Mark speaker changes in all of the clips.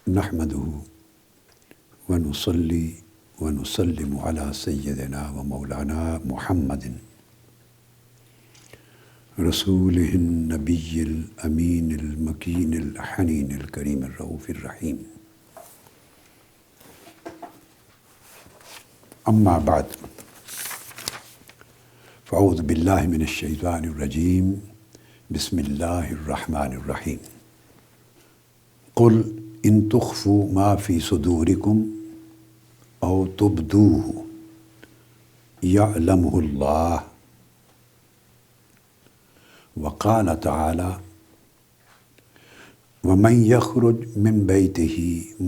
Speaker 1: نحمده ونصلي ونسلم على سيدنا ومولانا محمد رسوله النبي الأمين المكين الحنين الكريم الرؤوف الرحيم. أما بعد، فأعوذ بالله من الشيطان الرجيم. بسم الله الرحمن الرحيم. قل إن تخفوا ما في صدوركم أو تبدوه يعلمه الله. وقال تعالى: ومن يخرج من بيته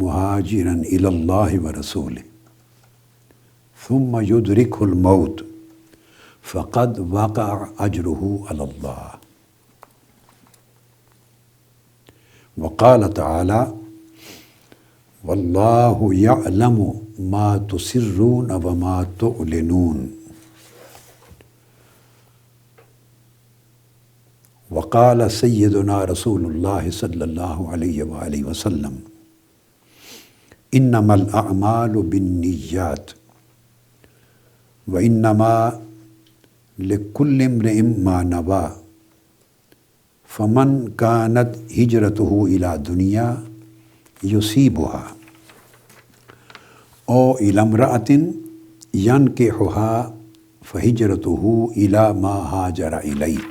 Speaker 1: مهاجرا إلى الله ورسوله ثم يدركه الموت فقد وقع أجره على الله. وقال تعالى: والله يعلم ما تسرون وما تعلنون. وقال سيدنا رسول الله صلى الله عليه وآله وسلم: إنما الأعمال بالنيات وإنما لكل امرئ ما نوى فمن كانت هجرته إلى دنيا يصيبها أو إلى امرأة ينكحها فهجرته إلى ما هاجر إليه.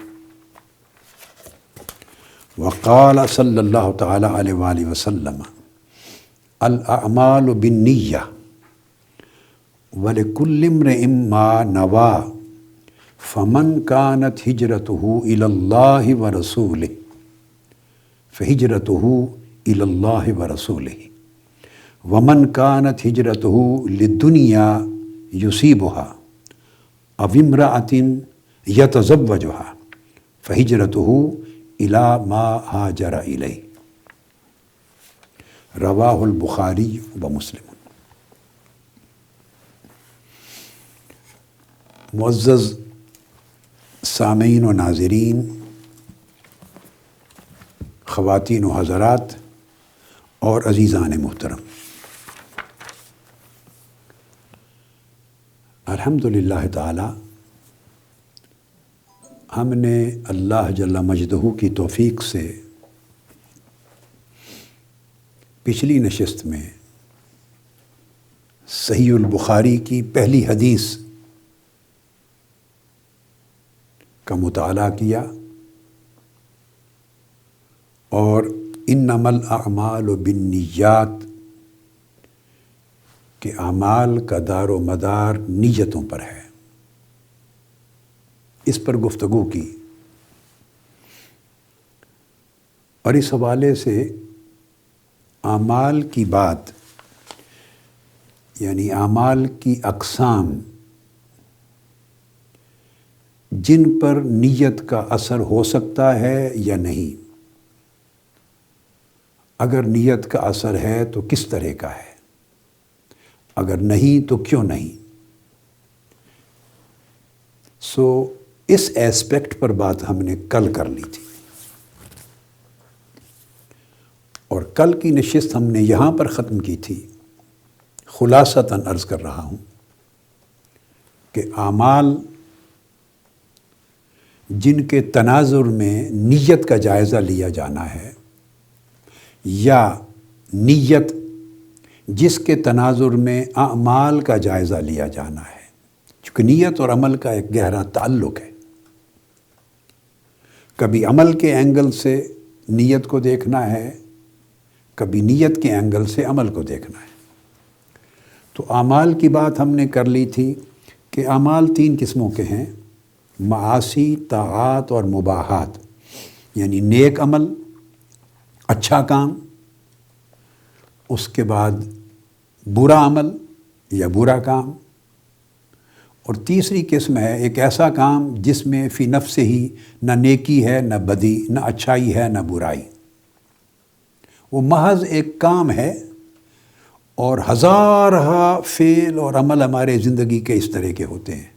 Speaker 1: وقال صلى الله تعالى عليه وآله وسلم: الأعمال بالنية ولكل امرئ ما نوى فمن كانت هجرته إلى الله ورسوله فهجرته إلى الله ورسوله ومن كانت هجرته للدنيا يصيبها أو امرأة يتزوجها فهجرته إلى ما هاجر إليه. رواه البخاري ومسلم. معزز سامعین و ناظرین، خواتین و حضرات اور عزیزان محترم، الحمدللہ تعالی ہم نے اللہ جل مجدہ کی توفیق سے پچھلی نشست میں صحیح البخاری کی پہلی حدیث کا مطالعہ کیا اور انما الاعمال بالنیات کہ اعمال کا دار و مدار نیتوں پر ہے، اس پر گفتگو کی. اور اس حوالے سے اعمال کی بات یعنی اعمال کی اقسام جن پر نیت کا اثر ہو سکتا ہے یا نہیں، اگر نیت کا اثر ہے تو کس طرح کا ہے، اگر نہیں تو کیوں نہیں. اس ایسپیکٹ پر بات ہم نے کل کر لی تھی، اور کل کی نشست ہم نے یہاں پر ختم کی تھی. خلاصتاً عرض کر رہا ہوں کہ اعمال جن کے تناظر میں نیت کا جائزہ لیا جانا ہے، یا نیت جس کے تناظر میں اعمال کا جائزہ لیا جانا ہے، چونکہ نیت اور عمل کا ایک گہرا تعلق ہے. کبھی عمل کے اینگل سے نیت کو دیکھنا ہے، کبھی نیت کے اینگل سے عمل کو دیکھنا ہے. تو اعمال کی بات ہم نے کر لی تھی کہ اعمال 3 قسموں کے ہیں: معاصی، طاعات اور مباحات. یعنی نیک عمل، اچھا کام، اس کے بعد برا عمل یا برا کام، اور تیسری قسم ہے ایک ایسا کام جس میں فی نفس ہی نہ نیکی ہے، نہ بدی، نہ اچھائی ہے، نہ برائی. وہ محض ایک کام ہے، اور ہزارہ فعل اور عمل ہمارے زندگی کے اس طرح کے ہوتے ہیں.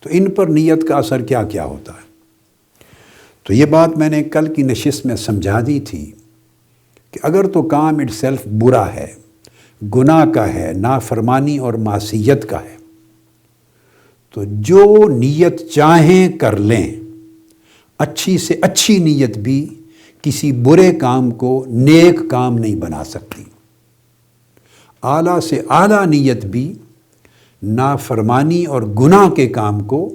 Speaker 1: تو ان پر نیت کا اثر کیا کیا ہوتا ہے. تو یہ بات میں نے کل کی نشست میں سمجھا دی تھی کہ اگر تو کام اٹ سیلف برا ہے، گناہ کا ہے، نافرمانی اور معصیت کا ہے، تو جو نیت چاہیں کر لیں، اچھی سے اچھی نیت بھی کسی برے کام کو نیک کام نہیں بنا سکتی، اعلیٰ سے اعلیٰ نیت بھی نافرمانی اور گناہ کے کام کو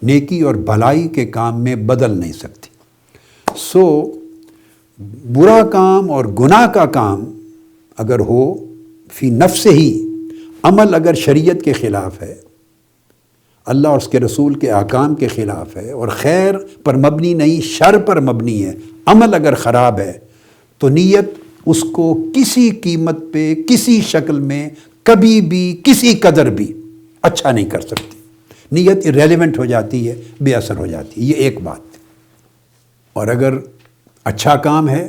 Speaker 1: نیکی اور بھلائی کے کام میں بدل نہیں سکتی۔ سو برا کام اور گناہ کا کام اگر ہو فی نفس ہی، عمل اگر شریعت کے خلاف ہے، اللہ اور اس کے رسول کے احکام کے خلاف ہے، اور خیر پر مبنی نہیں شر پر مبنی ہے، عمل اگر خراب ہے، تو نیت اس کو کسی قیمت پہ، کسی شکل میں، کبھی بھی، کسی قدر بھی اچھا نہیں کر سکتی۔ نیت irrelevant ہو جاتی ہے، بے اثر ہو جاتی ہے، یہ ایک بات۔ اور اگر اچھا کام ہے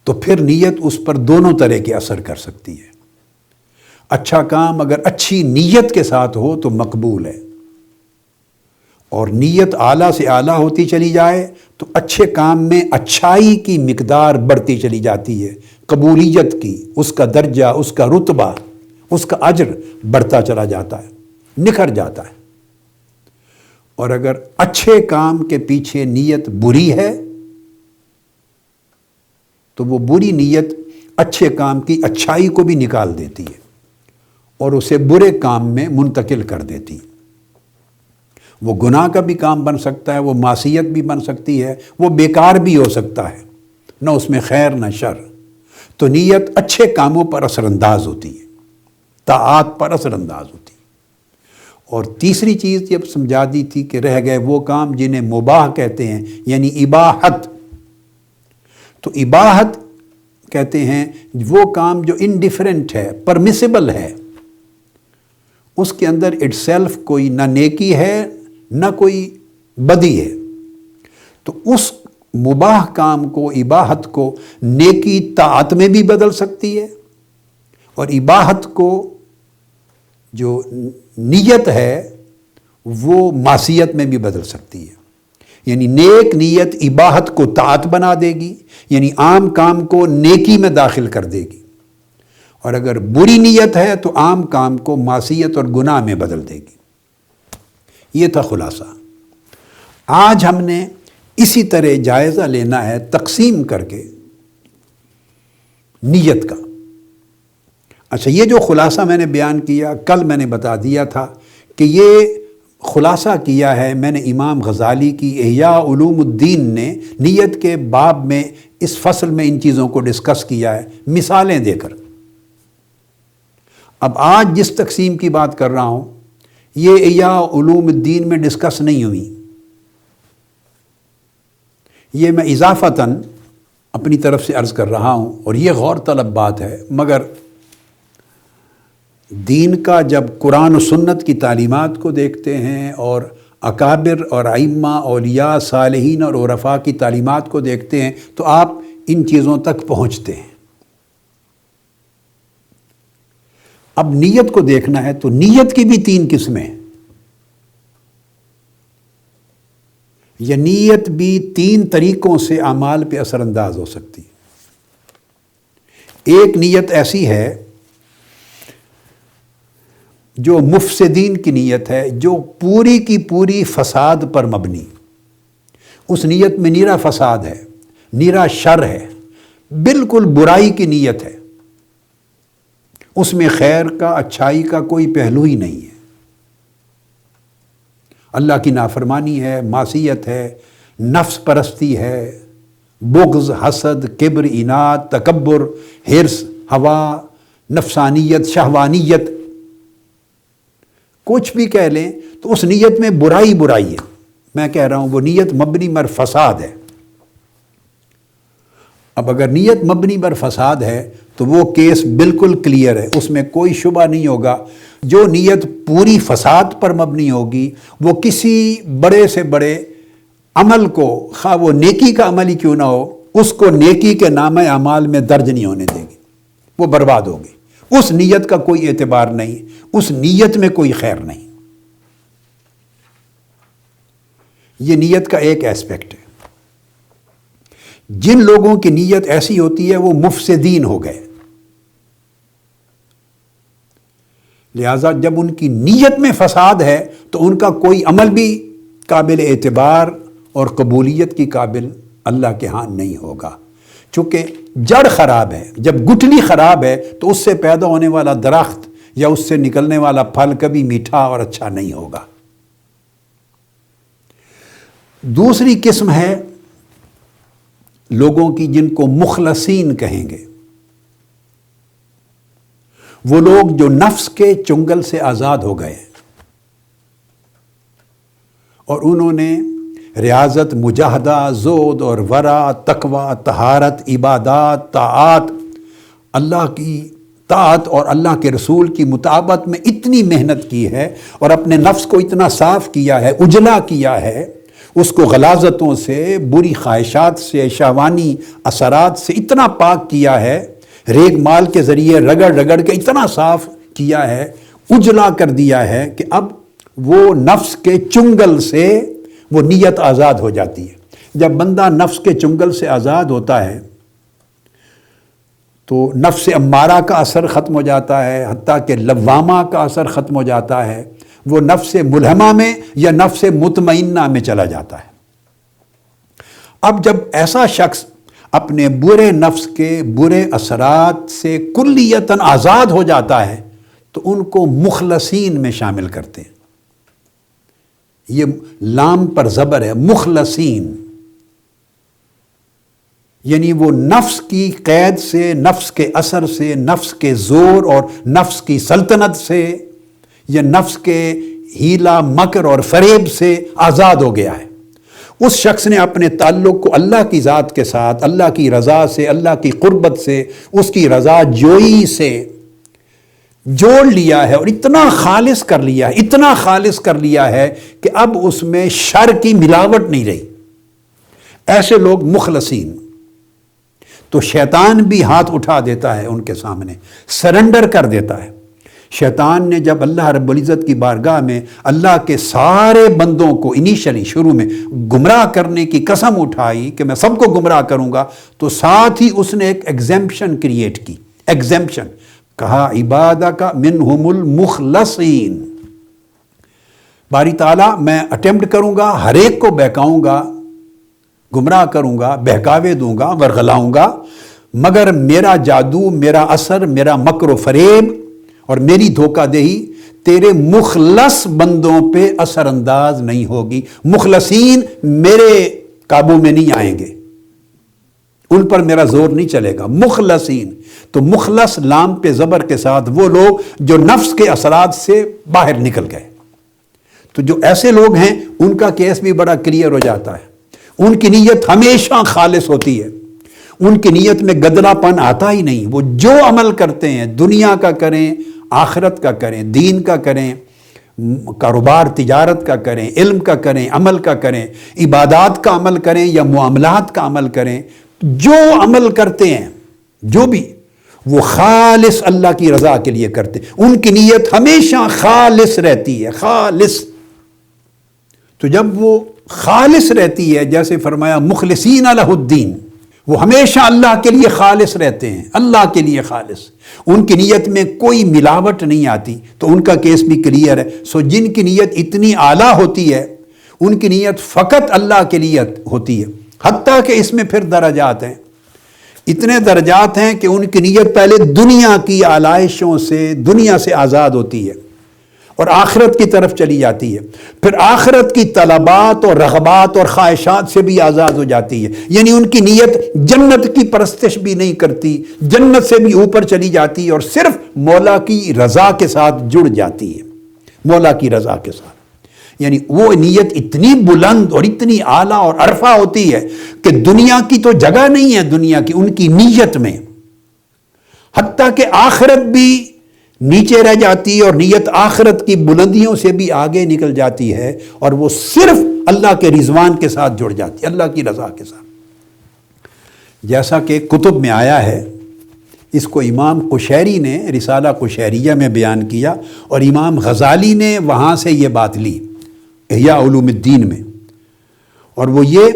Speaker 1: تو پھر نیت اس پر دونوں طرح کے اثر کر سکتی ہے۔ اچھا کام اگر اچھی نیت کے ساتھ ہو تو مقبول ہے، اور نیت اعلیٰ سے اعلیٰ ہوتی چلی جائے تو اچھے کام میں اچھائی کی مقدار بڑھتی چلی جاتی ہے، قبولیت کی، اس کا درجہ، اس کا رتبہ، اس کا اجر بڑھتا چلا جاتا ہے، نکھر جاتا ہے۔ اور اگر اچھے کام کے پیچھے نیت بری ہے تو وہ بری نیت اچھے کام کی اچھائی کو بھی نکال دیتی ہے اور اسے برے کام میں منتقل کر دیتی ہے۔ وہ گناہ کا بھی کام بن سکتا ہے، وہ معصیت بھی بن سکتی ہے، وہ بیکار بھی ہو سکتا ہے، نہ اس میں خیر نہ شر۔ تو نیت اچھے کاموں پر اثر انداز ہوتی ہے، طاعات پر اثر انداز ہوتی ہے۔ اور تیسری چیز جب سمجھا دی تھی کہ رہ گئے وہ کام جنہیں مباح کہتے ہیں، یعنی اباحت۔ تو اباحت کہتے ہیں وہ کام جو انڈیفرنٹ ہے، پرمیسیبل ہے، اس کے اندر اٹ سیلف کوئی نہ نیکی ہے نہ کوئی بدی ہے، تو اس مباح کام کو، اباحت کو، نیکی طاعت میں بھی بدل سکتی ہے، اور اباحت کو جو نیت ہے وہ معصیت میں بھی بدل سکتی ہے۔ یعنی نیک نیت اباحت کو طاعت بنا دے گی، یعنی عام کام کو نیکی میں داخل کر دے گی، اور اگر بری نیت ہے تو عام کام کو معصیت اور گناہ میں بدل دے گی۔ یہ تھا خلاصہ۔ آج ہم نے اسی طرح جائزہ لینا ہے تقسیم کر کے نیت کا۔ اچھا، یہ جو خلاصہ میں نے بیان کیا، کل میں نے بتا دیا تھا کہ یہ خلاصہ کیا ہے میں نے امام غزالی کی احیاء علوم الدین نے نیت کے باب میں، اس فصل میں ان چیزوں کو ڈسکس کیا ہے مثالیں دے کر۔ اب آج جس تقسیم کی بات کر رہا ہوں یہ احیاء علوم الدین میں ڈسکس نہیں ہوئی، یہ میں اضافتاً اپنی طرف سے عرض کر رہا ہوں، اور یہ غور طلب بات ہے، مگر دین کا جب قرآن و سنت کی تعلیمات کو دیکھتے ہیں اور اکابر اور ائمہ، اولیاء، صالحین اور عرفاء کی تعلیمات کو دیکھتے ہیں تو آپ ان چیزوں تک پہنچتے ہیں۔ اب نیت کو دیکھنا ہے تو نیت کی بھی 3 قسمیں ہیں، یہ نیت بھی 3 طریقوں سے اعمال پہ اثر انداز ہو سکتی ہے۔ ایک نیت ایسی ہے جو مفسدین کی نیت ہے، جو پوری کی پوری فساد پر مبنی، اس نیت میں نیرا فساد ہے، نیرا شر ہے، بالکل برائی کی نیت ہے، اس میں خیر کا، اچھائی کا کوئی پہلو ہی نہیں ہے، اللہ کی نافرمانی ہے، معصیت ہے، نفس پرستی ہے، بغض، حسد، کبر، اناد، تکبر، حرص، ہوا، نفسانیت، شہوانیت، کچھ بھی کہہ لیں تو اس نیت میں برائی ہے۔ میں کہہ رہا ہوں وہ نیت مبنی بر فساد ہے۔ اب اگر نیت مبنی بر فساد ہے تو وہ کیس بالکل کلیئر ہے، اس میں کوئی شبہ نہیں ہوگا۔ جو نیت پوری فساد پر مبنی ہوگی وہ کسی بڑے سے بڑے عمل کو، خواہ وہ نیکی کا عمل ہی کیوں نہ ہو، اس کو نیکی کے نامہ اعمال میں درج نہیں ہونے دے گی، وہ برباد ہوگی۔ اس نیت کا کوئی اعتبار نہیں، اس نیت میں کوئی خیر نہیں۔ یہ نیت کا ایک ایسپیکٹ ہے۔ جن لوگوں کی نیت ایسی ہوتی ہے وہ مفسدین ہو گئے. لہذا جب ان کی نیت میں فساد ہے تو ان کا کوئی عمل بھی قابل اعتبار اور قبولیت کی قابل اللہ کے ہاں نہیں ہوگا. چونکہ جڑ خراب ہے، جب گٹھلی خراب ہے تو اس سے پیدا ہونے والا درخت یا اس سے نکلنے والا پھل کبھی میٹھا اور اچھا نہیں ہوگا. دوسری قسم ہے لوگوں کی جن کو مخلصین کہیں گے. وہ لوگ جو نفس کے چنگل سے آزاد ہو گئے اور انہوں نے ریاضت، مجاہدہ، زہد اور ورع، تقوی، طہارت، عبادات، طاعات، اللہ کی طاعت اور اللہ کے رسول کی مطابقت میں اتنی محنت کی ہے اور اپنے نفس کو اتنا صاف کیا ہے، اجلا کیا ہے، اس کو غلاظتوں سے، بری خواہشات سے، شہوانی اثرات سے اتنا پاک کیا ہے، ریگ مال کے ذریعے رگڑ رگڑ کے اتنا صاف کیا ہے، اجلا کر دیا ہے کہ اب وہ نفس کے چنگل سے وہ نیت آزاد ہو جاتی ہے. جب بندہ نفس کے چنگل سے آزاد ہوتا ہے تو نفس امارہ کا اثر ختم ہو جاتا ہے، حتیٰ کہ لوامہ کا اثر ختم ہو جاتا ہے، وہ نفس ملہمہ میں یا نفس مطمئنہ میں چلا جاتا ہے. اب جب ایسا شخص اپنے برے نفس کے برے اثرات سے کلیتاً آزاد ہو جاتا ہے تو ان کو مخلصین میں شامل کرتے ہیں. یہ لام پر زبر ہے، مخلصین، یعنی وہ نفس کی قید سے، نفس کے اثر سے، نفس کے زور اور نفس کی سلطنت سے یا نفس کے ہیلا مکر اور فریب سے آزاد ہو گیا ہے. اس شخص نے اپنے تعلق کو اللہ کی ذات کے ساتھ، اللہ کی رضا سے، اللہ کی قربت سے، اس کی رضا جوئی سے جوڑ لیا ہے اور اتنا خالص کر لیا ہے، اتنا خالص کر لیا ہے کہ اب اس میں شر کی ملاوٹ نہیں رہی. ایسے لوگ مخلصین. تو شیطان بھی ہاتھ اٹھا دیتا ہے ان کے سامنے، سرنڈر کر دیتا ہے. شیطان نے جب اللہ رب العزت کی بارگاہ میں اللہ کے سارے بندوں کو انیشلی شروع میں گمراہ کرنے کی قسم اٹھائی کہ میں سب کو گمراہ کروں گا، تو ساتھ ہی اس نے ایک ایگزیمپشن کریٹ کی. ایگزیمپشن کہا عبادک منہم المخلصین. باری تعالیٰ میں اٹیمپٹ کروں گا، ہر ایک کو بہکاؤں گا، گمراہ کروں گا، بہکاوے دوں گا، ورغلاؤں گا، مگر میرا جادو، میرا اثر، میرا مکر و فریب اور میری دھوکہ دہی تیرے مخلص بندوں پہ اثر انداز نہیں ہوگی. مخلصین میرے قابو میں نہیں آئیں گے، ان پر میرا زور نہیں چلے گا. مخلصین، تو مخلص لام پہ زبر کے ساتھ وہ لوگ جو نفس کے اثرات سے باہر نکل گئے. تو جو ایسے لوگ ہیں ان کا کیس بھی بڑا کلیئر ہو جاتا ہے. ان کی نیت ہمیشہ خالص ہوتی ہے، ان کی نیت میں گدلا پن آتا ہی نہیں. وہ جو عمل کرتے ہیں، دنیا کا کریں، آخرت کا کریں، دین کا کریں، کاروبار تجارت کا کریں، علم کا کریں، عمل کا کریں، عبادات کا عمل کریں یا معاملات کا عمل کریں، جو عمل کرتے ہیں جو بھی، وہ خالص اللہ کی رضا کے لیے کرتے ہیں. ان کی نیت ہمیشہ خالص رہتی ہے، خالص. تو جب وہ خالص رہتی ہے، جیسے فرمایا مخلصین لہ الدین، وہ ہمیشہ اللہ کے لیے خالص رہتے ہیں، اللہ کے لیے خالص. ان کی نیت میں کوئی ملاوٹ نہیں آتی، تو ان کا کیس بھی کلیئر ہے. سو جن کی نیت اتنی اعلیٰ ہوتی ہے، ان کی نیت فقط اللہ کے لیے ہوتی ہے. حتیٰ کہ اس میں پھر درجات ہیں، اتنے درجات ہیں کہ ان کی نیت پہلے دنیا کی آلائشوں سے، دنیا سے آزاد ہوتی ہے اور آخرت کی طرف چلی جاتی ہے. پھر آخرت کی طلبات اور رغبات اور خواہشات سے بھی آزاد ہو جاتی ہے. یعنی ان کی نیت جنت کی پرستش بھی نہیں کرتی، جنت سے بھی اوپر چلی جاتی ہے اور صرف مولا کی رضا کے ساتھ جڑ جاتی ہے، مولا کی رضا کے ساتھ. یعنی وہ نیت اتنی بلند اور اتنی اعلیٰ اور عرفہ ہوتی ہے کہ دنیا کی تو جگہ نہیں ہے دنیا کی ان کی نیت میں. حتیٰ کہ آخرت بھی نیچے رہ جاتی ہے اور نیت آخرت کی بلندیوں سے بھی آگے نکل جاتی ہے اور وہ صرف اللہ کے رضوان کے ساتھ جڑ جاتی ہے، اللہ کی رضا کے ساتھ. جیسا کہ کتب میں آیا ہے، اس کو امام قشیری نے رسالہ قشیریہ میں بیان کیا اور امام غزالی نے وہاں سے یہ بات لی احیاء علوم الدین میں. اور وہ یہ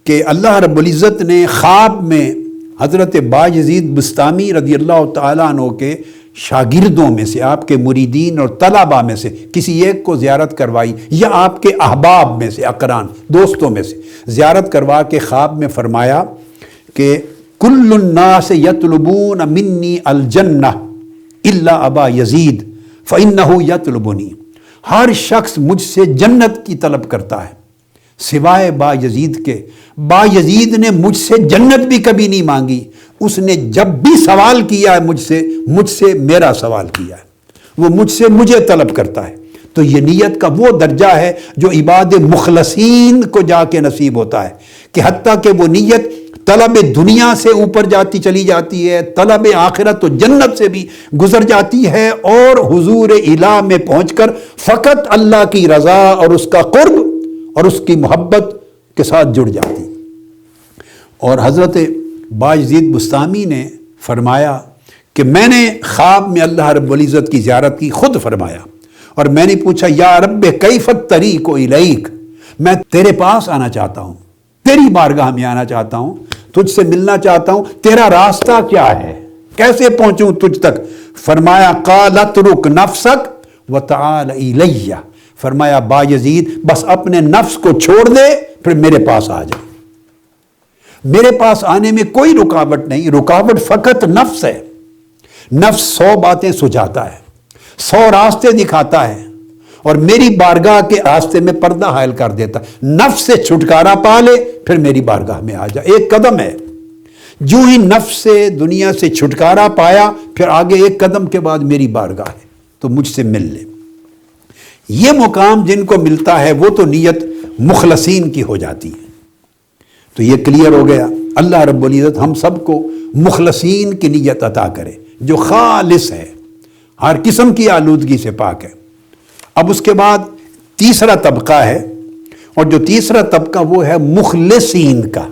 Speaker 1: کہ اللہ رب العزت نے خواب میں حضرت بایزید بسطامی رضی اللہ تعالیٰ عنہ کے شاگردوں میں سے، آپ کے مریدین اور طلباء میں سے کسی ایک کو زیارت کروائی، یا آپ کے احباب میں سے، اقران دوستوں میں سے زیارت کروا کے خواب میں فرمایا کہ کل الناس یطلبون منی الجنہ الا ابا یزید فانہ یطلبنی، ہر شخص مجھ سے جنت کی طلب کرتا ہے سوائے با یزید کے۔ با یزید نے مجھ سے جنت بھی کبھی نہیں مانگی، اس نے جب بھی سوال کیا ہے مجھ سے میرا سوال کیا ہے، وہ مجھ سے مجھے طلب کرتا ہے۔ تو یہ نیت کا وہ درجہ ہے جو عباد مخلصین کو جا کے نصیب ہوتا ہے، کہ حتیٰ کہ وہ نیت طلب دنیا سے اوپر جاتی چلی جاتی ہے، طلب آخرت و جنت سے بھی گزر جاتی ہے، اور حضور الہ میں پہنچ کر فقط اللہ کی رضا اور اس کا قرب اور اس کی محبت کے ساتھ جڑ جاتی۔ اور حضرت بایزید بسطامی نے فرمایا کہ میں نے خواب میں اللہ رب العزت کی زیارت کی، خود فرمایا، اور میں نے پوچھا یا رب کیف الطریق الیک، میں تیرے پاس آنا چاہتا ہوں، تیری بارگاہ میں آنا چاہتا ہوں، تجھ سے ملنا چاہتا ہوں، تیرا راستہ کیا ہے، کیسے پہنچوں تجھ تک؟ فرمایا قال اترک نفسک وتعال الی، فرمایا بایزید بس اپنے نفس کو چھوڑ دے، پھر میرے پاس آ جا۔ میرے پاس آنے میں کوئی رکاوٹ نہیں، رکاوٹ فقط نفس ہے۔ نفس 100 باتیں سجاتا ہے، 100 راستے دکھاتا ہے، اور میری بارگاہ کے راستے میں پردہ حائل کر دیتا ہے۔ نفس سے چھٹکارا پا لے پھر میری بارگاہ میں آ جا، ایک قدم ہے۔ جو ہی نفس سے دنیا سے چھٹکارا پایا پھر آگے ایک قدم کے بعد میری بارگاہ ہے، تو مجھ سے مل لے۔ یہ مقام جن کو ملتا ہے وہ تو نیت مخلصین کی ہو جاتی ہے۔ تو یہ کلیئر ہو گیا۔ اللہ رب العزت ہم سب کو مخلصین کی نیت عطا کرے جو خالص ہے، ہر قسم کی آلودگی سے پاک ہے۔ اب اس کے بعد تیسرا طبقہ ہے، اور جو تیسرا طبقہ وہ ہے مخلصین کا۔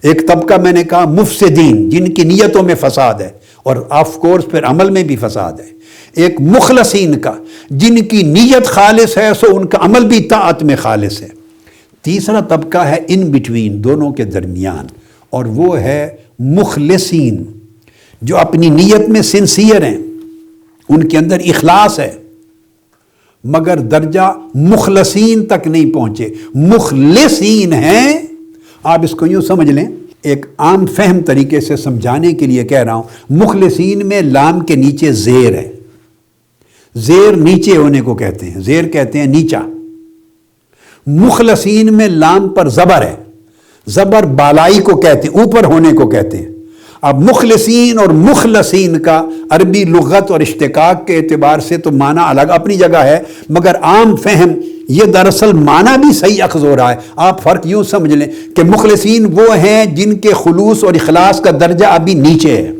Speaker 1: ایک طبقہ میں نے کہا مفسدین، جن کی نیتوں میں فساد ہے، اور آف کورس پھر عمل میں بھی فساد ہے۔ ایک مخلصین کا، جن کی نیت خالص ہے سو ان کا عمل بھی طاعت میں خالص ہے۔ تیسرا طبقہ ہے ان بٹوین، دونوں کے درمیان، اور وہ ہے مخلصین، جو اپنی نیت میں سنسیئر ہیں، ان کے اندر اخلاص ہے، مگر درجہ مخلصین تک نہیں پہنچے، مخلصین ہیں۔ آپ اس کو یوں سمجھ لیں، ایک عام فہم طریقے سے سمجھانے کے لیے کہہ رہا ہوں، مخلصین میں لام کے نیچے زیر ہے، زیر نیچے ہونے کو کہتے ہیں، زیر کہتے ہیں نیچا۔ مخلصین میں لام پر زبر ہے، زبر بالائی کو کہتے ہیں، اوپر ہونے کو کہتے ہیں۔ اب مخلصین اور مخلصین کا عربی لغت اور اشتقاق کے اعتبار سے تو معنی الگ اپنی جگہ ہے، مگر عام فہم یہ دراصل معنی بھی صحیح اخذ ہو رہا ہے۔ آپ فرق یوں سمجھ لیں کہ مخلصین وہ ہیں جن کے خلوص اور اخلاص کا درجہ ابھی نیچے ہے،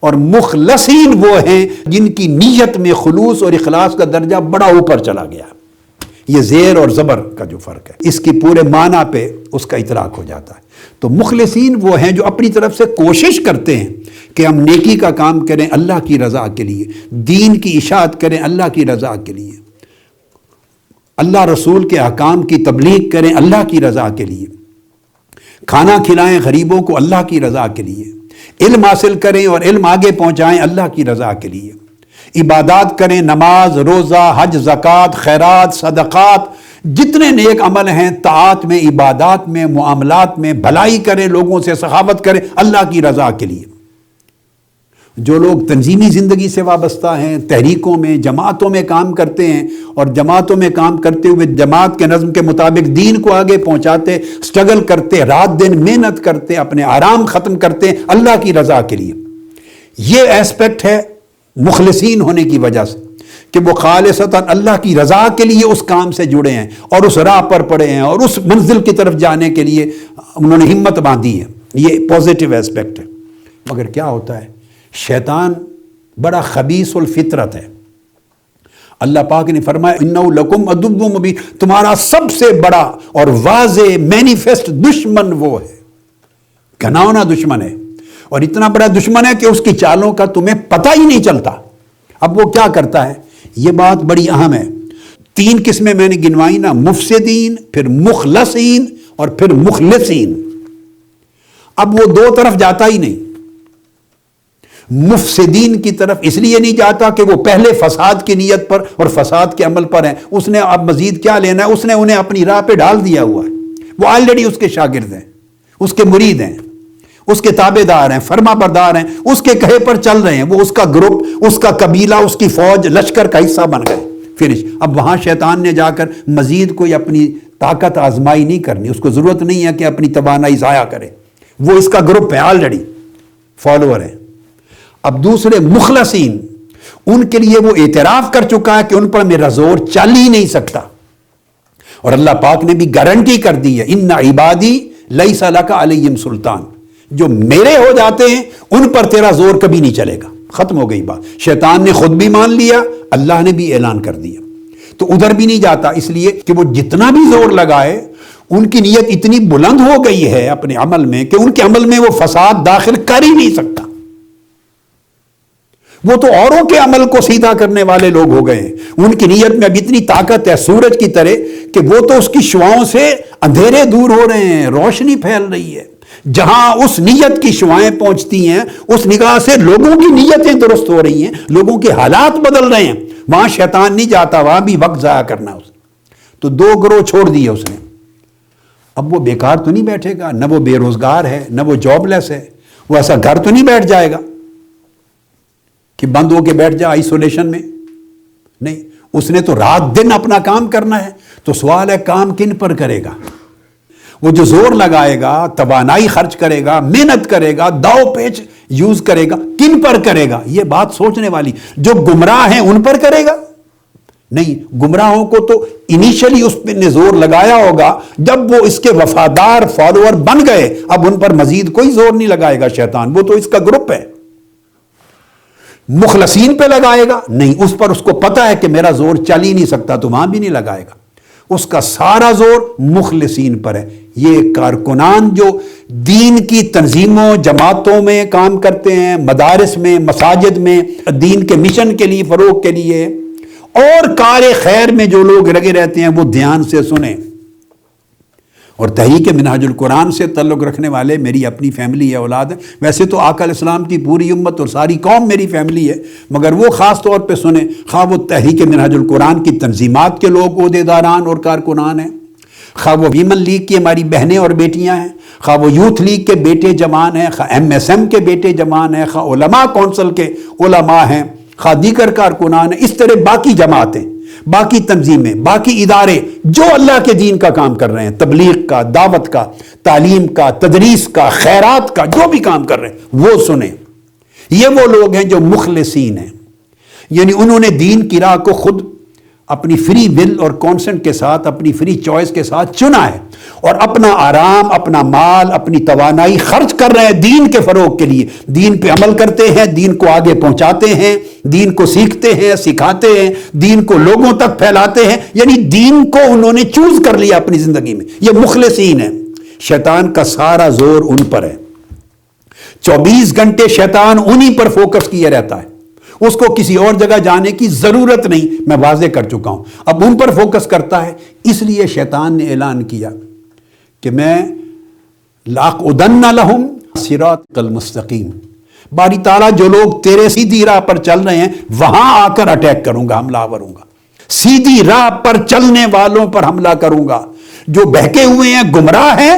Speaker 1: اور مخلصین وہ ہیں جن کی نیت میں خلوص اور اخلاص کا درجہ بڑا اوپر چلا گیا۔ یہ زیر اور زبر کا جو فرق ہے، اس کی پورے معنی پہ اس کا اطلاق ہو جاتا ہے۔ تو مخلصین وہ ہیں جو اپنی طرف سے کوشش کرتے ہیں کہ ہم نیکی کا کام کریں اللہ کی رضا کے لیے، دین کی اشاعت کریں اللہ کی رضا کے لیے، اللہ رسول کے احکام کی تبلیغ کریں اللہ کی رضا کے لیے، کھانا کھلائیں غریبوں کو اللہ کی رضا کے لیے، علم حاصل کریں اور علم آگے پہنچائیں اللہ کی رضا کے لیے، عبادات کریں، نماز، روزہ، حج، زکوٰۃ، خیرات، صدقات، جتنے نیک عمل ہیں، طاعات میں، عبادات میں، معاملات میں بھلائی کریں، لوگوں سے سخاوت کریں اللہ کی رضا کے لیے۔ جو لوگ تنظیمی زندگی سے وابستہ ہیں، تحریکوں میں، جماعتوں میں کام کرتے ہیں، اور جماعتوں میں کام کرتے ہوئے جماعت کے نظم کے مطابق دین کو آگے پہنچاتے، سٹرگل کرتے، رات دن محنت کرتے، اپنے آرام ختم کرتے اللہ کی رضا کے لیے۔ یہ ایسپیکٹ ہے مخلصین ہونے کی وجہ سے کہ وہ خالصتاً اللہ کی رضا کے لیے اس کام سے جڑے ہیں اور اس راہ پر پڑے ہیں اور اس منزل کی طرف جانے کے لیے انہوں نے ہمت باندھی ہے۔ یہ پازیٹیو ایسپیکٹ ہے۔ مگر کیا ہوتا ہے، شیطان بڑا خبیث الفطرت ہے۔ اللہ پاک نے فرمایا اِنَّهُ لَكُمْ عَدُوٌّ مُبِينٌ، تمہارا سب سے بڑا اور واضح مینیفیسٹ دشمن وہ ہے، گھناؤنا دشمن ہے، اور اتنا بڑا دشمن ہے کہ اس کی چالوں کا تمہیں پتہ ہی نہیں چلتا۔ اب وہ کیا کرتا ہے، یہ بات بڑی اہم ہے۔ 3 قسمیں میں نے گنوائی نا، مفسدین، پھر مخلصین اور پھر مخلصین. اب وہ 2 طرف جاتا ہی نہیں. مفسدین کی طرف اس لیے نہیں جاتا کہ وہ پہلے فساد کی نیت پر اور فساد کے عمل پر ہیں، اس نے اب مزید کیا لینا ہے، اس نے انہیں اپنی راہ پہ ڈال دیا ہوا ہے. وہ آلریڈی اس کے شاگرد ہیں، اس کے مرید ہیں، اس کے تابع دار ہیں، فرما بردار ہیں، اس کے کہے پر چل رہے ہیں. وہ اس کا گروپ، اس کا قبیلہ، اس کی فوج، لشکر کا حصہ بن گئے. فنش. اب وہاں شیطان نے جا کر مزید کوئی اپنی طاقت آزمائی نہیں کرنی، اس کو ضرورت نہیں ہے کہ اپنی توانائی ضائع کرے. وہ اس کا گروپ ہے، آلریڈی فالوور ہے. اب دوسرے مخلصین، ان کے لیے وہ اعتراف کر چکا ہے کہ ان پر میرا زور چل ہی نہیں سکتا، اور اللہ پاک نے بھی گارنٹی کر دی ہے، ان عبادی لیس لک علیہم سلطان. جو میرے ہو جاتے ہیں ان پر تیرا زور کبھی نہیں چلے گا. ختم ہو گئی بات. شیطان نے خود بھی مان لیا، اللہ نے بھی اعلان کر دیا. تو ادھر بھی نہیں جاتا، اس لیے کہ وہ جتنا بھی زور لگائے، ان کی نیت اتنی بلند ہو گئی ہے اپنے عمل میں کہ ان کے عمل میں وہ فساد داخل کر ہی نہیں سکتا. وہ تو اوروں کے عمل کو سیدھا کرنے والے لوگ ہو گئے ہیں. ان کی نیت میں اب اتنی طاقت ہے سورج کی طرح کہ وہ تو اس کی شعاؤں سے اندھیرے دور ہو رہے ہیں، روشنی پھیل رہی ہے. جہاں اس نیت کی شعائیں پہنچتی ہیں، اس نگاہ سے لوگوں کی نیتیں درست ہو رہی ہیں، لوگوں کے حالات بدل رہے ہیں. وہاں شیطان نہیں جاتا، وہاں بھی وقت ضائع کرنا اس. تو 2 گروہ چھوڑ دیے اس نے. اب وہ بیکار تو نہیں بیٹھے گا، نہ وہ بے روزگار ہے، نہ وہ جاب لیس ہے. وہ ایسا گھر تو نہیں بیٹھ جائے گا کہ بند ہو کے بیٹھ جائے آئسولیشن میں. نہیں، اس نے تو رات دن اپنا کام کرنا ہے. تو سوال ہے کام کن پر کرے گا؟ وہ جو زور لگائے گا، توانائی خرچ کرے گا، محنت کرے گا، داؤ پیچ یوز کرے گا، کن پر کرے گا؟ یہ بات سوچنے والی. جو گمراہ ہیں ان پر کرے گا؟ نہیں، گمراہوں کو تو انیشلی اس پہ زور لگایا ہوگا، جب وہ اس کے وفادار فالوور بن گئے اب ان پر مزید کوئی زور نہیں لگائے گا شیطان. وہ تو اس کا گروپ ہے. مخلصین پہ لگائے گا؟ نہیں، اس پر اس کو پتا ہے کہ میرا زور چل ہی نہیں سکتا، تو وہاں بھی نہیں لگائے گا. اس کا سارا زور مخلصین پر ہے. یہ کارکنان جو دین کی تنظیموں جماعتوں میں کام کرتے ہیں، مدارس میں، مساجد میں، دین کے مشن کے لیے، فروغ کے لیے، اور کار خیر میں جو لوگ لگے رہتے ہیں، وہ دھیان سے سنیں. اور تحریک منہاج القرآن سے تعلق رکھنے والے میری اپنی فیملی ہے، اولاد ہے. ویسے تو آقا علیہ السلام کی پوری امت اور ساری قوم میری فیملی ہے، مگر وہ خاص طور پہ سنیں. خواہ وہ تحریک منہاج القرآن کی تنظیمات کے لوگ عہدیداران اور کارکنان ہیں، خواہ وہ ویمن لیگ کی ہماری بہنیں اور بیٹیاں ہیں، خواہ وہ یوتھ لیگ کے بیٹے جوان ہیں، خواہ MSM کے بیٹے جوان ہیں، خواہ علماء کونسل کے علماء ہیں، خواہ دیگر کارکنان ہیں. اس طرح باقی جماعتیں، باقی تنظیمیں، باقی ادارے جو اللہ کے دین کا کام کر رہے ہیں، تبلیغ کا، دعوت کا، تعلیم کا، تدریس کا، خیرات کا، جو بھی کام کر رہے ہیں وہ سنیں. یہ وہ لوگ ہیں جو مخلصین ہیں، یعنی انہوں نے دین کی راہ کو خود اپنی فری ول اور کانسنٹ کے ساتھ، اپنی فری چوائس کے ساتھ چنا ہے، اور اپنا آرام، اپنا مال، اپنی توانائی خرچ کر رہے ہیں دین کے فروغ کے لیے. دین پہ عمل کرتے ہیں، دین کو آگے پہنچاتے ہیں، دین کو سیکھتے ہیں، سکھاتے ہیں، دین کو لوگوں تک پھیلاتے ہیں. یعنی دین کو انہوں نے چوز کر لیا اپنی زندگی میں. یہ مخلصین ہیں. شیطان کا سارا زور ان پر ہے. 24 گھنٹے شیطان انہی پر فوکس کیا رہتا ہے. اس کو کسی اور جگہ جانے کی ضرورت نہیں، میں واضح کر چکا ہوں. اب ان پر فوکس کرتا ہے. اس لیے شیطان نے اعلان کیا کہ میں لاقعدن لہم صراط المستقیم، باری تعالیٰ جو لوگ تیرے سیدھی راہ پر چل رہے ہیں وہاں آ کر اٹیک کروں گا، حملہ آور ہوں گا. سیدھی راہ پر چلنے والوں پر حملہ کروں گا. جو بہکے ہوئے ہیں، گمراہ ہیں،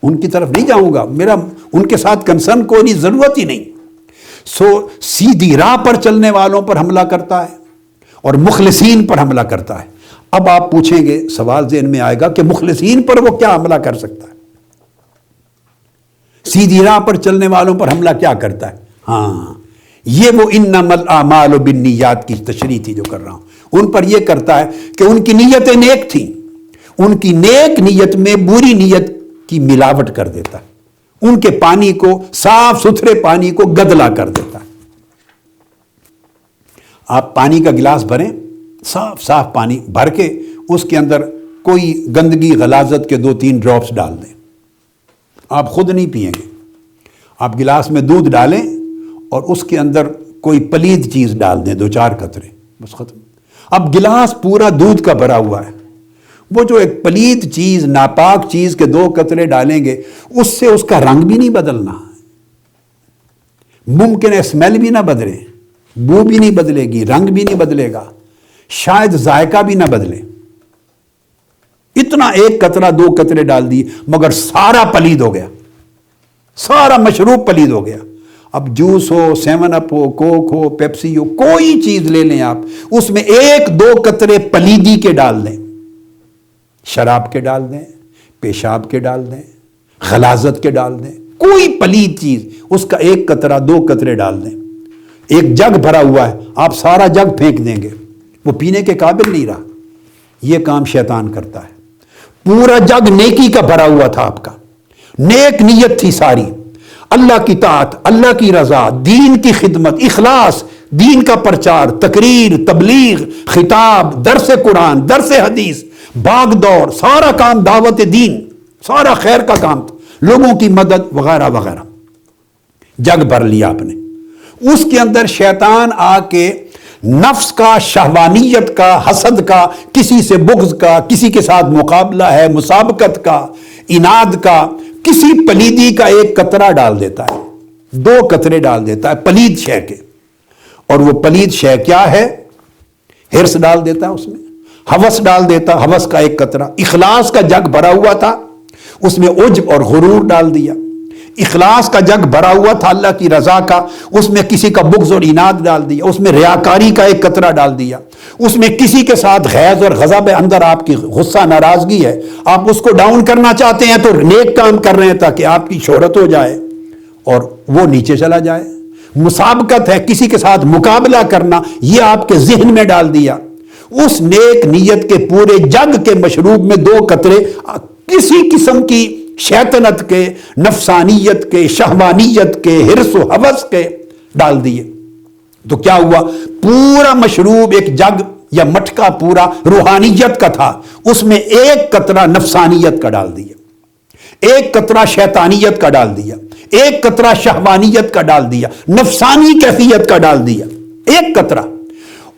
Speaker 1: ان کی طرف نہیں جاؤں گا. میرا ان کے ساتھ کنسرن کوئی ضرورت ہی نہیں. سیدھی راہ پر چلنے والوں پر حملہ کرتا ہے اور مخلصین پر حملہ کرتا ہے. اب آپ پوچھیں گے، سوال ذہن میں آئے گا کہ مخلصین پر وہ کیا حملہ کر سکتا ہے؟ سیدھی راہ پر چلنے والوں پر حملہ کیا کرتا ہے؟ ہاں، یہ وہ انما الاعمال بالنیات کی تشریح تھی جو کر رہا ہوں. ان پر یہ کرتا ہے کہ ان کی نیتیں نیک تھیں، ان کی نیک نیت میں بری نیت کی ملاوٹ کر دیتا ہے. ان کے پانی کو، صاف ستھرے پانی کو گدلا کر دیتا ہے. آپ پانی کا گلاس بھریں، صاف صاف پانی بھر کے اس کے اندر کوئی گندگی، غلاظت کے 2-3 ڈراپس ڈال دیں. آپ خود نہیں پئیں گے. آپ گلاس میں دودھ ڈالیں اور اس کے اندر کوئی پلید چیز ڈال دیں، 2-4 قطرے، بس ختم. اب گلاس پورا دودھ کا بھرا ہوا ہے، وہ جو ایک پلید چیز، ناپاک چیز کے 2 قطرے ڈالیں گے، اس سے اس کا رنگ بھی نہیں بدلنا، ممکن ہے اسمیل بھی نہ بدلے، بو بھی نہیں بدلے گی، رنگ بھی نہیں بدلے گا، شاید ذائقہ بھی نہ بدلے۔ اتنا 1 قطرہ 2 قطرے ڈال دی، مگر سارا پلید ہو گیا، سارا مشروب پلید ہو گیا۔ اب جوس ہو، 7 اپ ہو، کوک ہو، پیپسی ہو، کوئی چیز لے لیں آپ، اس میں 1-2 قطرے پلیدی کے ڈال دیں، شراب کے ڈال دیں، پیشاب کے ڈال دیں، غلاظت کے ڈال دیں، کوئی پلید چیز، اس کا 1 قطرہ 2 قطرے ڈال دیں۔ ایک جگ بھرا ہوا ہے، آپ سارا جگ پھینک دیں گے، وہ پینے کے قابل نہیں رہا۔ یہ کام شیطان کرتا ہے۔ پورا جگ نیکی کا بھرا ہوا تھا آپ کا، نیک نیت تھی ساری، اللہ کی طاعت، اللہ کی رضا، دین کی خدمت، اخلاص، دین کا پرچار، تقریر، تبلیغ، خطاب، درس قرآن، درس حدیث، بھاگ دوڑ، سارا کام دعوت دین، سارا خیر کا کام تھا، لوگوں کی مدد وغیرہ وغیرہ۔ جگ بھر لیا آپ نے، اس کے اندر شیطان آ کے نفس کا، شہوانیت کا، حسد کا، کسی سے بغض کا، کسی کے ساتھ مقابلہ ہے، مسابقت کا، اناد کا، کسی پلیدی کا 1 قطرہ ڈال دیتا ہے، 2 قطرے ڈال دیتا ہے پلید شے کے۔ اور وہ پلید شے کیا ہے؟ ہرس ڈال دیتا ہے اس میں، ہوس ڈال دیتا، ہوس کا 1 قطرہ۔ اخلاص کا جگ بھرا ہوا تھا، اس میں عجب اور غرور ڈال دیا۔ اخلاص کا جگ بھرا ہوا تھا اللہ کی رضا کا، اس میں کسی کا بغض اور اناد ڈال دیا، اس میں ریاکاری کا 1 قطرہ ڈال دیا، اس میں کسی کے ساتھ غیظ اور غضب اندر آپ کی غصہ ناراضگی ہے، آپ اس کو ڈاؤن کرنا چاہتے ہیں تو نیک کام کر رہے ہیں تاکہ آپ کی شہرت ہو جائے اور وہ نیچے چلا جائے۔ مسابقت ہے، کسی کے ساتھ مقابلہ کرنا، یہ آپ کے ذہن میں ڈال دیا۔ اس نیک نیت کے پورے جگ کے مشروب میں 2 قطرے کسی قسم کی شیطنت کے، نفسانیت کے، شہوانیت کے، حرص و ہوس کے ڈال دیے، تو کیا ہوا؟ پورا مشروب ایک جگ یا مٹکا پورا روحانیت کا تھا، اس میں 1 قطرہ نفسانیت کا ڈال دیا، 1 قطرہ شیطانیت کا ڈال دیا، 1 قطرہ شہوانیت کا ڈال دیا، نفسانی کیفیت کا ڈال دیا، 1 قطرہ۔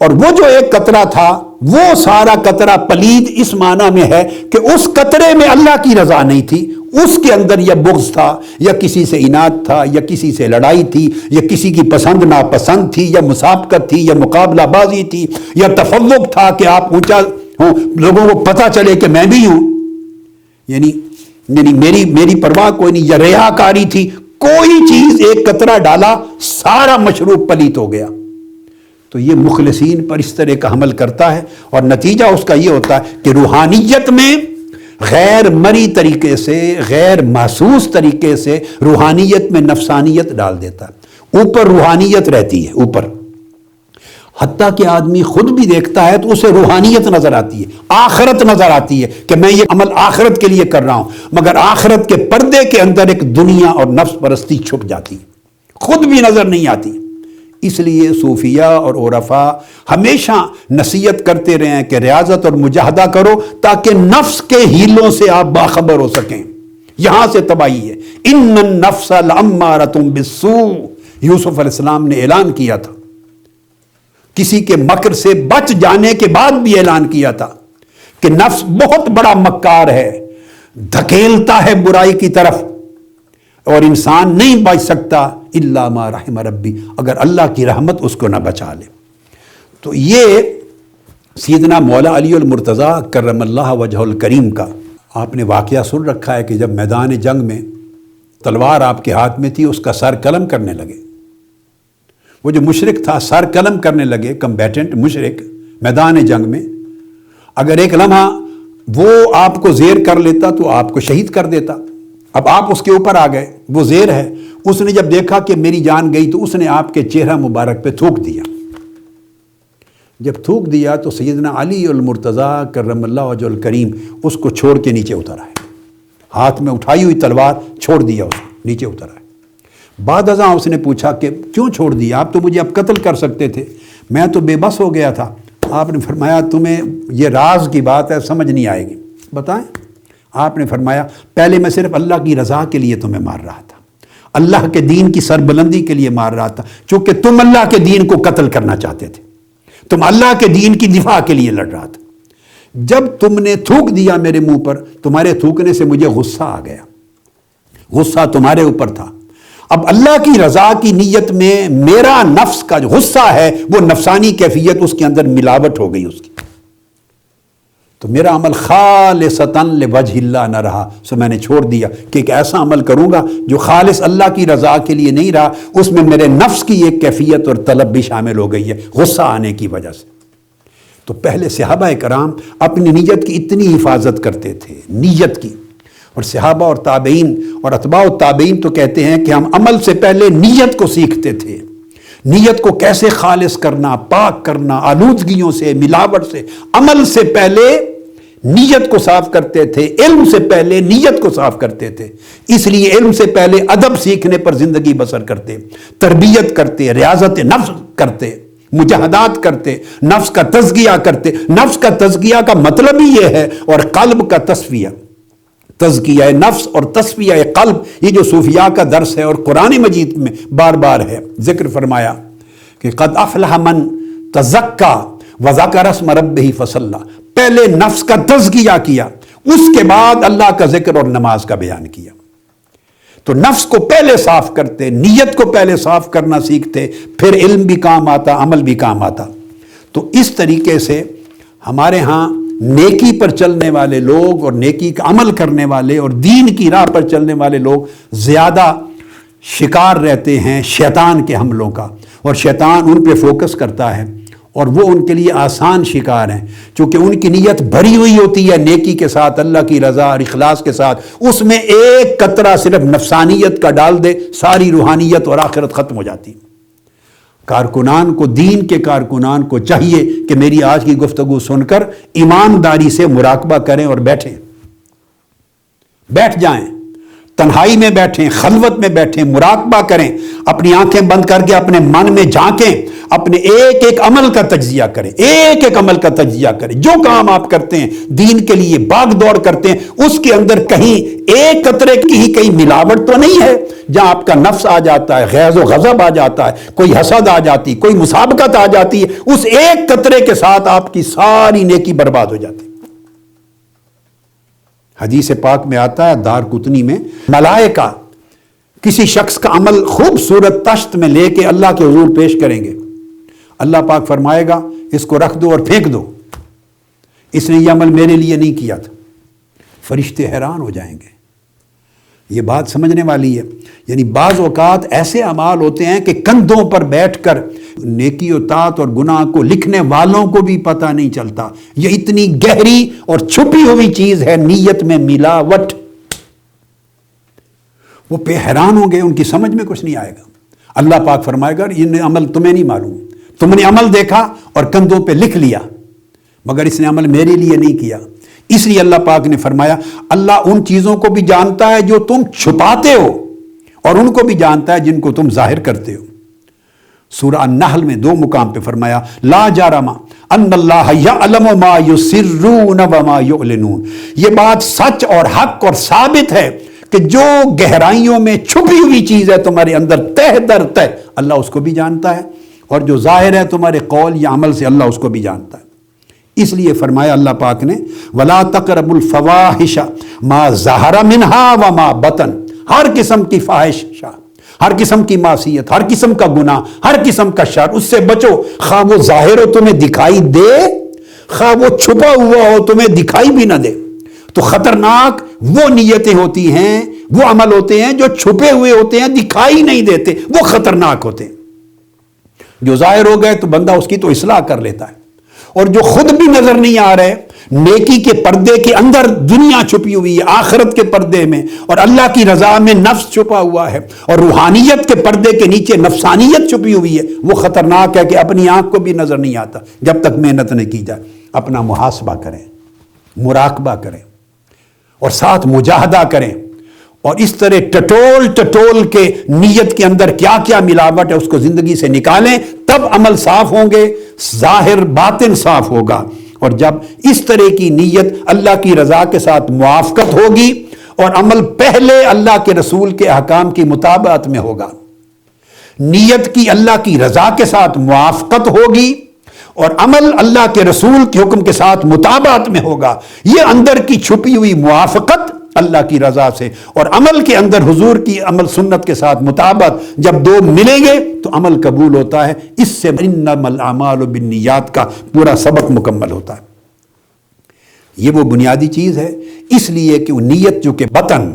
Speaker 1: اور وہ جو 1 قطرہ تھا، وہ سارا قطرہ پلید اس معنی میں ہے کہ اس قطرے میں اللہ کی رضا نہیں تھی، اس کے اندر یا بغض تھا، یا کسی سے اناد تھا، یا کسی سے لڑائی تھی، یا کسی کی پسند ناپسند تھی، یا مسابقت تھی، یا مقابلہ بازی تھی، یا تفوق تھا کہ آپ اونچا ہوں، لوگوں کو پتہ چلے کہ میں بھی ہوں، یعنی میری پرواہ کوئی نہیں، یا ریاکاری تھی، کوئی چیز 1 قطرہ ڈالا، سارا مشروب پلیت ہو گیا۔ تو یہ مخلصین پر اس طرح کا عمل کرتا ہے، اور نتیجہ اس کا یہ ہوتا ہے کہ روحانیت میں غیر مری طریقے سے، غیر محسوس طریقے سے روحانیت میں نفسانیت ڈال دیتا ہے، اوپر روحانیت رہتی ہے اوپر، حتیٰ کہ آدمی خود بھی دیکھتا ہے تو اسے روحانیت نظر آتی ہے، آخرت نظر آتی ہے کہ میں یہ عمل آخرت کے لیے کر رہا ہوں، مگر آخرت کے پردے کے اندر ایک دنیا اور نفس پرستی چھپ جاتی ہے، خود بھی نظر نہیں آتی۔ اس لیے صوفیاء اور عرفاء ہمیشہ نصیحت کرتے رہے ہیں کہ ریاضت اور مجاہدہ کرو تاکہ نفس کے ہیلوں سے آپ باخبر ہو سکیں۔ یہاں سے تباہی ہے، ان النفس لامارۃ بالسوء، یوسف علیہ السلام نے اعلان کیا تھا، کسی کے مکر سے بچ جانے کے بعد بھی اعلان کیا تھا کہ نفس بہت بڑا مکار ہے، دھکیلتا ہے برائی کی طرف، اور انسان نہیں بچ سکتا الا ما رحم ربی، اگر اللہ کی رحمت اس کو نہ بچا لے۔ تو یہ سیدنا مولا علی المرتضیٰ کرم اللہ وجہ الکریم کا آپ نے واقعہ سن رکھا ہے کہ جب میدان جنگ میں تلوار آپ کے ہاتھ میں تھی، اس کا سر قلم کرنے لگے، وہ جو مشرک تھا سر قلم کرنے لگے، کمبیٹنٹ مشرک میدان جنگ میں، اگر ایک لمحہ وہ آپ کو زیر کر لیتا تو آپ کو شہید کر دیتا، اب آپ اس کے اوپر آ گئے، وہ زیر ہے، اس نے جب دیکھا کہ میری جان گئی تو اس نے آپ کے چہرہ مبارک پہ تھوک دیا، جب تھوک دیا تو سیدنا علی المرتضیٰ کرم اللہ وجہ الکریم اس کو چھوڑ کے نیچے اتر آئے، ہاتھ میں اٹھائی ہوئی تلوار چھوڑ دیا، اس کو نیچے اتر آئے۔ بعد ازاں اس نے پوچھا کہ کیوں چھوڑ دیا، آپ تو مجھے اب قتل کر سکتے تھے، میں تو بے بس ہو گیا تھا۔ آپ نے فرمایا تمہیں یہ راز کی بات ہے، سمجھ نہیں آئے گی، بتائیں۔ آپ نے فرمایا پہلے میں صرف اللہ کی رضا کے لیے تمہیں مار رہا تھا، اللہ کے دین کی سربلندی کے لیے مار رہا تھا، چونکہ تم اللہ کے دین کو قتل کرنا چاہتے تھے، تم اللہ کے دین کی دفاع کے لیے لڑ رہا تھا. جب تم نے تھوک دیا میرے منہ پر، تمہارے تھوکنے سے مجھے غصہ آ گیا. غصہ تمہارے اوپر تھا. اب اللہ کی رضا کی نیت میں میرا نفس کا جو غصہ ہے وہ نفسانی کیفیت اس کے اندر ملاوٹ ہو گئی اس کی، تو میرا عمل خالصتاً لوجہ اللہ نہ رہا. سو میں نے چھوڑ دیا کہ ایک ایسا عمل کروں گا جو خالص اللہ کی رضا کے لیے نہیں رہا، اس میں میرے نفس کی ایک کیفیت اور طلب بھی شامل ہو گئی ہے غصہ آنے کی وجہ سے. تو پہلے صحابہ کرام اپنی نیت کی اتنی حفاظت کرتے تھے، نیت کی. اور صحابہ اور تابعین اور اتباع التابعین تو کہتے ہیں کہ ہم عمل سے پہلے نیت کو سیکھتے تھے. نیت کو کیسے خالص کرنا، پاک کرنا آلودگیوں سے، ملاوٹ سے. عمل سے پہلے نیت کو صاف کرتے تھے، علم سے پہلے نیت کو صاف کرتے تھے. اس لیے علم سے پہلے ادب سیکھنے پر زندگی بسر کرتے، تربیت کرتے، ریاضت نفس کرتے، مجاہدات کرتے، نفس کا تزکیہ کرتے. نفس کا تزکیہ کا مطلب ہی یہ ہے، اور قلب کا تصفیہ. تزکیہ نفس اور تصفیہ قلب، یہ جو صوفیاء کا درس ہے اور قرآن مجید میں بار بار ہے ذکر فرمایا کہ قد افلح من تزکا وذکر اسم ربہ فصلی. پہلے نفس کا تزکیہ کیا، اس کے بعد اللہ کا ذکر اور نماز کا بیان کیا. تو نفس کو پہلے صاف کرتے، نیت کو پہلے صاف کرنا سیکھتے، پھر علم بھی کام آتا، عمل بھی کام آتا. تو اس طریقے سے ہمارے ہاں نیکی پر چلنے والے لوگ اور نیکی کا عمل کرنے والے اور دین کی راہ پر چلنے والے لوگ زیادہ شکار رہتے ہیں شیطان کے حملوں کا، اور شیطان ان پہ فوکس کرتا ہے اور وہ ان کے لیے آسان شکار ہیں، چونکہ ان کی نیت بھری ہوئی ہوتی ہے نیکی کے ساتھ، اللہ کی رضا اور اخلاص کے ساتھ. اس میں ایک قطرہ صرف نفسانیت کا ڈال دے، ساری روحانیت اور آخرت ختم ہو جاتی. کارکنان کو، دین کے کارکنان کو چاہیے کہ میری آج کی گفتگو سن کر ایمانداری سے مراقبہ کریں اور بیٹھ جائیں، تنہائی میں بیٹھیں، خلوت میں بیٹھیں، مراقبہ کریں، اپنی آنکھیں بند کر کے اپنے من میں جھانکیں، اپنے ایک ایک عمل کا تجزیہ کریں، ایک ایک عمل کا تجزیہ کریں. جو کام آپ کرتے ہیں دین کے لیے باغ دوڑ کرتے ہیں، اس کے اندر کہیں ایک قطرے کی ہی کہیں ملاوٹ تو نہیں ہے جہاں آپ کا نفس آ جاتا ہے، غیظ و غضب آ جاتا ہے، کوئی حسد آ جاتی، کوئی مسابقت آ جاتی ہے، اس ایک قطرے کے ساتھ آپ کی ساری نیکی برباد ہو جاتی. حدیث پاک میں آتا ہے دارقطنی میں، ملائکہ کسی شخص کا عمل خوبصورت تشت میں لے کے اللہ کے حضور پیش کریں گے. اللہ پاک فرمائے گا اس کو رکھ دو اور پھینک دو، اس نے یہ عمل میرے لیے نہیں کیا تھا. فرشتے حیران ہو جائیں گے. یہ بات سمجھنے والی ہے. یعنی بعض اوقات ایسے اعمال ہوتے ہیں کہ کندھوں پر بیٹھ کر نیکی و طاعت اور گناہ کو لکھنے والوں کو بھی پتہ نہیں چلتا. یہ اتنی گہری اور چھپی ہوئی چیز ہے نیت میں ملاوٹ. وہ پہ حیران ہوں گے، ان کی سمجھ میں کچھ نہیں آئے گا. اللہ پاک فرمائے گا یہ عمل تمہیں نہیں معلوم، تم نے عمل دیکھا اور کندھوں پہ لکھ لیا، مگر اس نے عمل میرے لیے نہیں کیا. اس لیے اللہ پاک نے فرمایا اللہ ان چیزوں کو بھی جانتا ہے جو تم چھپاتے ہو، اور ان کو بھی جانتا ہے جن کو تم ظاہر کرتے ہو. سورہ النحل میں 2 مقام پہ فرمایا لا جرم ان اللہ یعلم ما یسرون وما یعلنون. یہ بات سچ اور حق اور ثابت ہے کہ جو گہرائیوں میں چھپی ہوئی چیز ہے تمہارے اندر تہ در تہ، اللہ اس کو بھی جانتا ہے، اور جو ظاہر ہے تمہارے قول یا عمل سے اللہ اس کو بھی جانتا ہے. اس لیے فرمایا اللہ پاک نے وَلَا تَقْرَبُوا الْفَوَاحِشَ مَا ظَهَرَ مِنْهَا وَمَا بَطَنَ. ہر قسم کی فاحش، ہر قسم کی معصیت، ہر قسم کا گناہ، ہر قسم کا شر، اس سے بچو. خواہ وہ ظاہر ہو تمہیں دکھائی دے، خواہ وہ چھپا ہوا ہو تمہیں دکھائی بھی نہ دے. تو خطرناک وہ نیتیں ہوتی ہیں، وہ عمل ہوتے ہیں جو چھپے ہوئے ہوتے ہیں، دکھائی نہیں دیتے، وہ خطرناک ہوتے ہیں. جو ظاہر ہو گئے تو بندہ اس کی تو اصلاح کر لیتا ہے، اور جو خود بھی نظر نہیں آ رہے، نیکی کے پردے کے اندر دنیا چھپی ہوئی ہے، آخرت کے پردے میں اور اللہ کی رضا میں نفس چھپا ہوا ہے، اور روحانیت کے پردے کے نیچے نفسانیت چھپی ہوئی ہے، وہ خطرناک ہے کہ اپنی آنکھ کو بھی نظر نہیں آتا جب تک محنت نہیں کی جائے. اپنا محاسبہ کریں، مراقبہ کریں، اور ساتھ مجاہدہ کریں، اور اس طرح ٹٹول کے نیت کے اندر کیا کیا ملاوٹ ہے اس کو زندگی سے نکالیں. تب عمل صاف ہوں گے، ظاہر باطن صاف ہوگا. اور جب اس طرح کی نیت اللہ کی رضا کے ساتھ موافقت ہوگی اور عمل پہلے اللہ کے رسول کے احکام کی مطابقت میں ہوگا، نیت کی اللہ کی رضا کے ساتھ موافقت ہوگی اور عمل اللہ کے رسول کے حکم کے ساتھ مطابقت میں ہوگا، یہ اندر کی چھپی ہوئی موافقت اللہ کی رضا سے، اور عمل کے اندر حضور کی عمل سنت کے ساتھ مطابقت، جب دو ملیں گے تو عمل قبول ہوتا ہے۔ اس سے انما الاعمال بالنیات کا پورا سبق مکمل ہوتا ہے۔ یہ وہ بنیادی چیز ہے، اس لیے کہ وہ نیت جو کہ بطن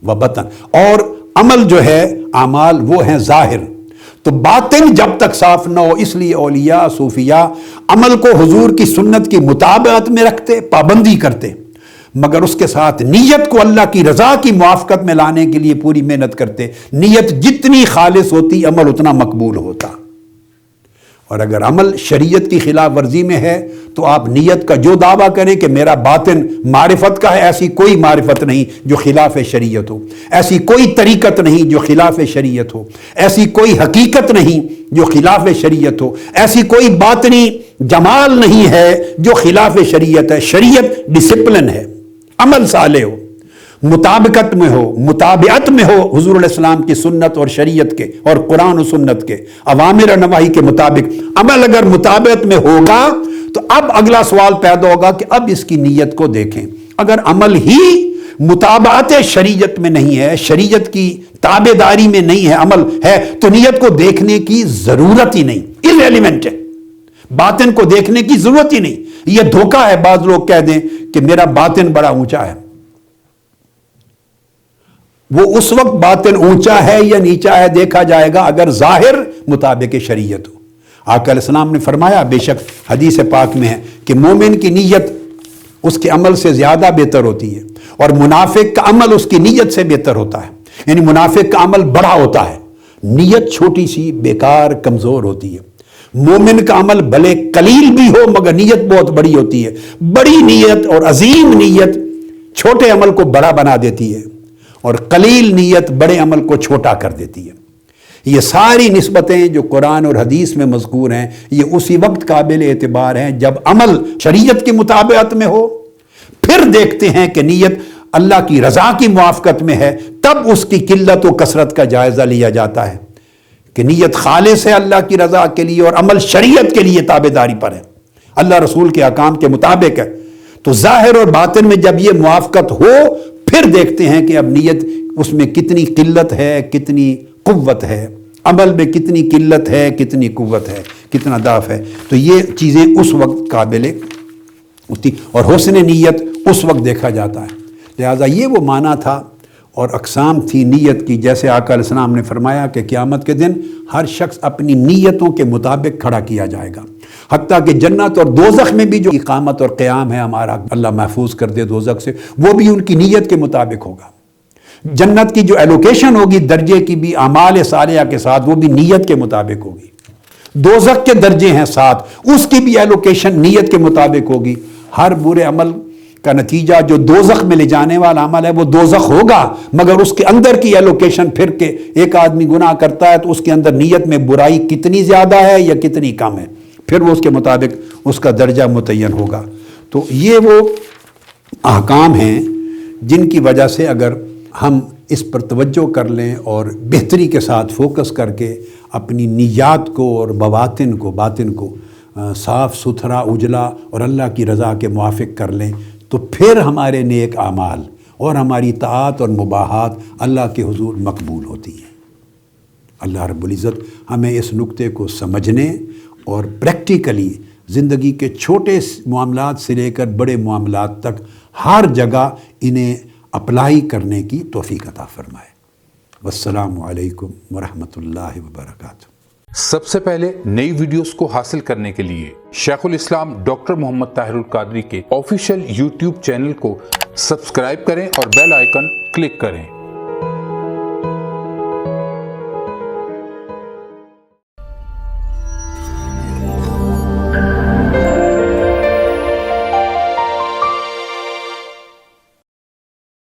Speaker 1: و بطن، اور عمل جو ہے اعمال وہ ہیں ظاہر، تو باطن جب تک صاف نہ ہو، اس لیے اولیاء صوفیاء عمل کو حضور کی سنت کی مطابقت میں رکھتے، پابندی کرتے، مگر اس کے ساتھ نیت کو اللہ کی رضا کی موافقت میں لانے کے لیے پوری محنت کرتے۔ نیت جتنی خالص ہوتی عمل اتنا مقبول ہوتا، اور اگر عمل شریعت کی خلاف ورزی میں ہے تو آپ نیت کا جو دعویٰ کریں کہ میرا باطن معرفت کا ہے، ایسی کوئی معرفت نہیں جو خلاف شریعت ہو، ایسی کوئی طریقت نہیں جو خلاف شریعت ہو، ایسی کوئی حقیقت نہیں جو خلاف شریعت ہو، ایسی کوئی باطنی جمال نہیں ہے جو خلاف شریعت ہے۔ شریعت ڈسپلن ہے، عمل صالح ہو، مطابقت میں ہو، مطابعت میں ہو حضور علیہ السلام کی سنت اور شریعت کے اور قرآن و سنت کے اوامر و نواہی کے مطابق عمل اگر مطابعت میں ہوگا تو اب اگلا سوال پیدا ہوگا کہ اب اس کی نیت کو دیکھیں۔ اگر عمل ہی مطابعت شریعت میں نہیں ہے، شریعت کی تابعداری میں نہیں ہے، عمل ہے، تو نیت کو دیکھنے کی ضرورت ہی نہیں، irrelevant ہے، باطن کو دیکھنے کی ضرورت ہی نہیں۔ یہ دھوکہ ہے، بعض لوگ کہہ دیں کہ میرا باطن بڑا اونچا ہے۔ وہ اس وقت باطن اونچا ہے یا نیچا ہے دیکھا جائے گا اگر ظاہر مطابق شریعت ہو۔ آقا علیہ السلام نے فرمایا، بے شک حدیث پاک میں ہے کہ مومن کی نیت اس کے عمل سے زیادہ بہتر ہوتی ہے، اور منافق کا عمل اس کی نیت سے بہتر ہوتا ہے۔ یعنی منافق کا عمل بڑا ہوتا ہے، نیت چھوٹی سی بیکار کمزور ہوتی ہے۔ مومن کا عمل بھلے قلیل بھی ہو مگر نیت بہت بڑی ہوتی ہے۔ بڑی نیت اور عظیم نیت چھوٹے عمل کو بڑا بنا دیتی ہے، اور قلیل نیت بڑے عمل کو چھوٹا کر دیتی ہے۔ یہ ساری نسبتیں جو قرآن اور حدیث میں مذکور ہیں، یہ اسی وقت قابل اعتبار ہیں جب عمل شریعت کی مطابقت میں ہو، پھر دیکھتے ہیں کہ نیت اللہ کی رضا کی موافقت میں ہے، تب اس کی قلت و کثرت کا جائزہ لیا جاتا ہے کہ نیت خالص ہے اللہ کی رضا کے لیے، اور عمل شریعت کے لیے تابعداری پر ہے، اللہ رسول کے احکام کے مطابق ہے۔ تو ظاہر اور باطن میں جب یہ موافقت ہو، پھر دیکھتے ہیں کہ اب نیت اس میں کتنی قلت ہے، کتنی قوت ہے، عمل میں کتنی قلت ہے، کتنی قوت ہے، کتنا ضعف ہے۔ تو یہ چیزیں اس وقت قابل ہوتی، اور حسن نیت اس وقت دیکھا جاتا ہے۔ لہٰذا یہ وہ معنی تھا اور اقسام تھی نیت کی، جیسے آقا علیہ السلام نے فرمایا کہ قیامت کے دن ہر شخص اپنی نیتوں کے مطابق کھڑا کیا جائے گا، حتیٰ کہ جنت اور دوزخ میں بھی جو اقامت اور قیام ہے ہمارا، اللہ محفوظ کر دے دوزخ سے، وہ بھی ان کی نیت کے مطابق ہوگا۔ جنت کی جو ایلوکیشن ہوگی درجے کی بھی اعمال صالحہ کے ساتھ، وہ بھی نیت کے مطابق ہوگی۔ دوزخ کے درجے ہیں 7، اس کی بھی ایلوکیشن نیت کے مطابق ہوگی۔ ہر برے عمل کا نتیجہ جو دوزخ میں لے جانے والا عمل ہے وہ دوزخ ہوگا، مگر اس کے اندر کی ایلوکیشن پھر کہ ایک آدمی گناہ کرتا ہے تو اس کے اندر نیت میں برائی کتنی زیادہ ہے یا کتنی کم ہے، پھر وہ اس کے مطابق اس کا درجہ متعین ہوگا۔ تو یہ وہ احکام ہیں جن کی وجہ سے اگر ہم اس پر توجہ کر لیں اور بہتری کے ساتھ فوکس کر کے اپنی نیات کو اور باطن کو صاف ستھرا اجلا اور اللہ کی رضا کے موافق کر لیں، تو پھر ہمارے نیک اعمال اور ہماری طاعت اور مباحات اللہ کے حضور مقبول ہوتی ہیں۔ اللہ رب العزت ہمیں اس نقطے کو سمجھنے اور پریکٹیکلی زندگی کے چھوٹے معاملات سے لے کر بڑے معاملات تک ہر جگہ انہیں اپلائی کرنے کی توفیق عطا فرمائے۔ والسلام علیکم ورحمۃ اللہ وبرکاتہ۔
Speaker 2: سب سے پہلے نئی ویڈیوز کو حاصل کرنے کے لیے شیخ الاسلام ڈاکٹر محمد طاہر القادری کے آفیشیل یوٹیوب چینل کو سبسکرائب کریں اور بیل آئیکن کلک کریں۔